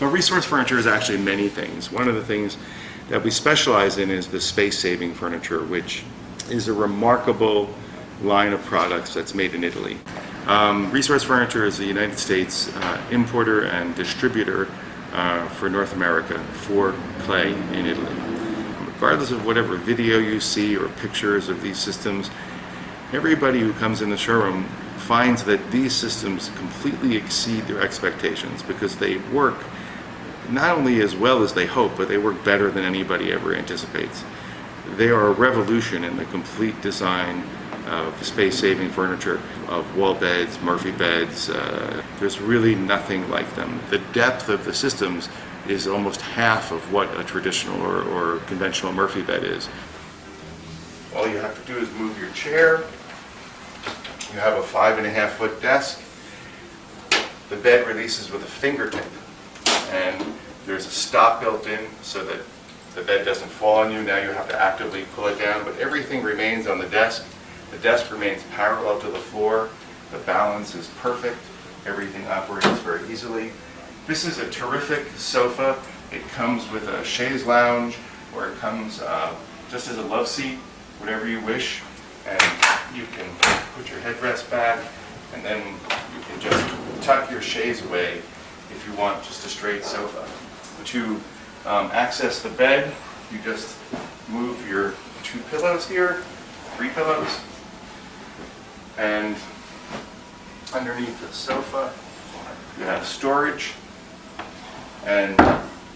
Well, resource furniture is actually many things. One of the things that we specialize in is the space-saving furniture, which is a remarkable line of products that's made in Italy. Resource Furniture is the United States importer and distributor for North America for clay in Italy. Regardless of whatever video you see or pictures of these systems, everybody who comes in the showroom finds that these systems completely exceed their expectations because they work not only as well as they hope, but they work better than anybody ever anticipates. They are a revolution in the complete design of space-saving furniture, of wall beds, Murphy beds. There's really nothing like them. The depth of the systems is almost half of what a traditional or conventional Murphy bed is. All you have to do is move your chair. You have a 5.5-foot desk. The bed releases with a fingertip, and there's a stop built in so that the bed doesn't fall on you. Now you have to actively pull it down, but everything remains on the desk. The desk remains parallel to the floor. The balance is perfect. Everything operates very easily. This is a terrific sofa. It comes with a chaise lounge, or it comes just as a love seat, whatever you wish. And you can put your headrest back, and then you can just tuck your chaise away if you want just a straight sofa. To access the bed, you just move your 2 pillows here, 3 pillows, and underneath the sofa you have storage, and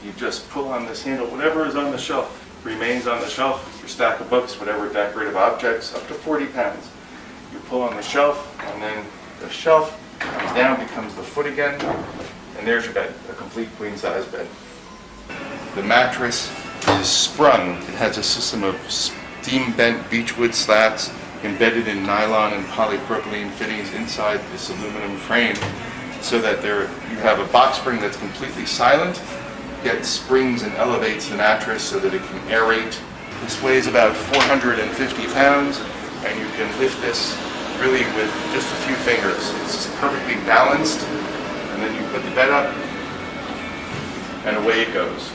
you just pull on this handle. Whatever is on the shelf remains on the shelf. Your stack of books, whatever decorative objects, up to 40 pounds. You pull on the shelf, and then the shelf comes down, becomes the foot again, and there's your bed, a complete queen-size bed. The mattress is sprung. It has a system of steam-bent beechwood slats embedded in nylon and polypropylene fittings inside this aluminum frame, so that you have a box spring that's completely silent, yet springs and elevates the mattress so that it can aerate. This weighs about 450 pounds, and you can lift this really with just a few fingers. It's perfectly balanced, and then you put the bed up, and away it goes.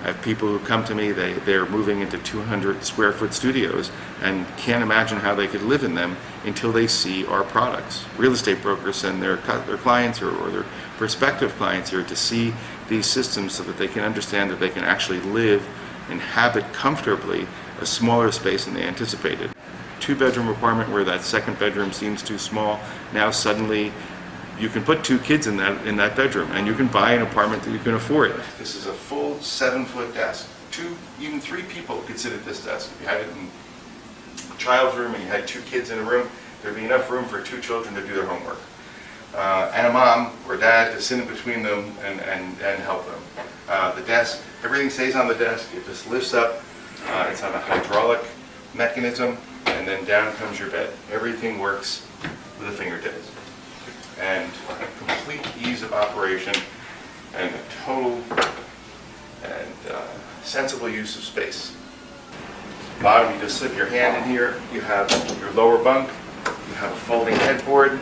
I have people who come to me, they're moving into 200 square foot studios and can't imagine how they could live in them until they see our products. Real estate brokers send their clients or their prospective clients here to see these systems so that they can understand that they can actually live, inhabit comfortably a smaller space than they anticipated. 2-bedroom apartment where that second bedroom seems too small, now suddenly you can put 2 kids in that bedroom, and you can buy an apartment that you can afford. This is a full 7-foot desk. 2, even 3 people could sit at this desk. If you had it in a child's room and you had 2 kids in a room, there'd be enough room for 2 children to do their homework. And a mom or dad to sit in between them and help them. The desk, everything stays on the desk. It just lifts up. It's on a hydraulic mechanism, and then down comes your bed. Everything works with a fingertips. And a complete ease of operation and a total and sensible use of space. Bottom, you just slip your hand in here. You have your lower bunk. You have a folding headboard.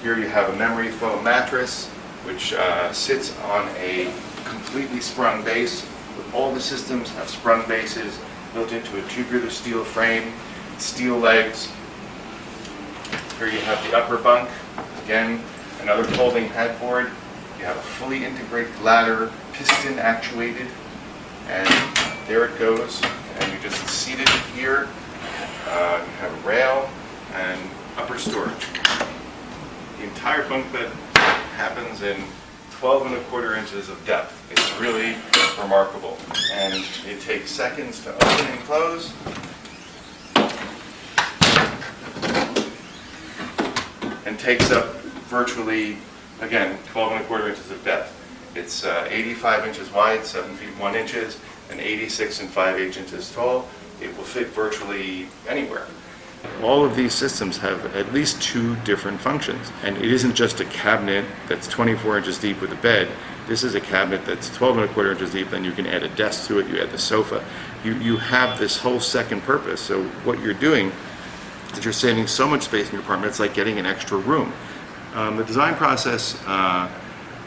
Here you have a memory foam mattress, which sits on a completely sprung base. All the systems have sprung bases built into a tubular steel frame, steel legs. Here you have the upper bunk. Again, another folding headboard. You have a fully integrated ladder, piston actuated, and there it goes. And you just seat it here. You have a rail and upper storage. The entire bunk bed happens in 12¼ inches of depth. It's really remarkable, and it takes seconds to open and close. And takes up virtually, again, 12¼ inches of depth. It's 85 inches wide, 7 feet 1 inches, and 86 5/8 inches tall. It will fit virtually anywhere. All of these systems have at least 2 different functions, and it isn't just a cabinet that's 24 inches deep with a bed. This is a cabinet that's 12¼ inches deep, then you can add a desk to it, you add the sofa. You have this whole second purpose. So what you're doing is you're saving so much space in your apartment, it's like getting an extra room. The design process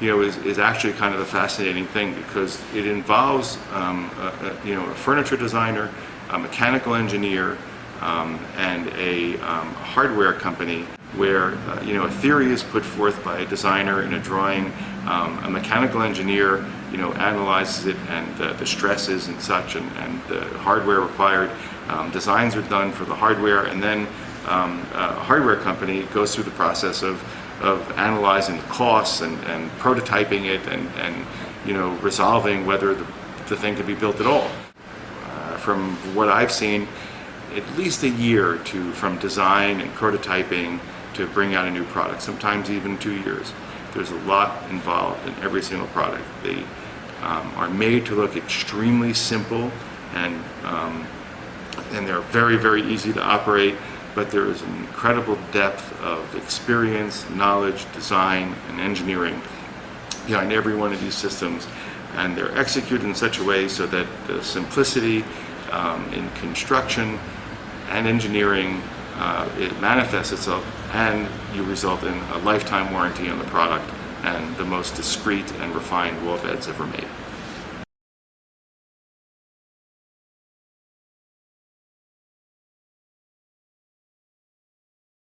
is actually kind of a fascinating thing, because it involves a furniture designer, a mechanical engineer, and a hardware company, where a theory is put forth by a designer in a drawing, a mechanical engineer analyzes it, and the stresses and such, and the hardware required. Designs are done for the hardware, and then a hardware company goes through the process of analyzing the costs and prototyping it, and resolving whether the thing could be built at all. From what I've seen, at least a year from design and prototyping to bring out a new product, sometimes even 2 years. There's a lot involved in every single product. They are made to look extremely simple, and they're very, very easy to operate, but there is an incredible depth of experience, knowledge, design, and engineering behind every one of these systems, and they're executed in such a way so that the simplicity in construction and engineering, it manifests itself, and you result in a lifetime warranty on the product and the most discreet and refined wall beds ever made.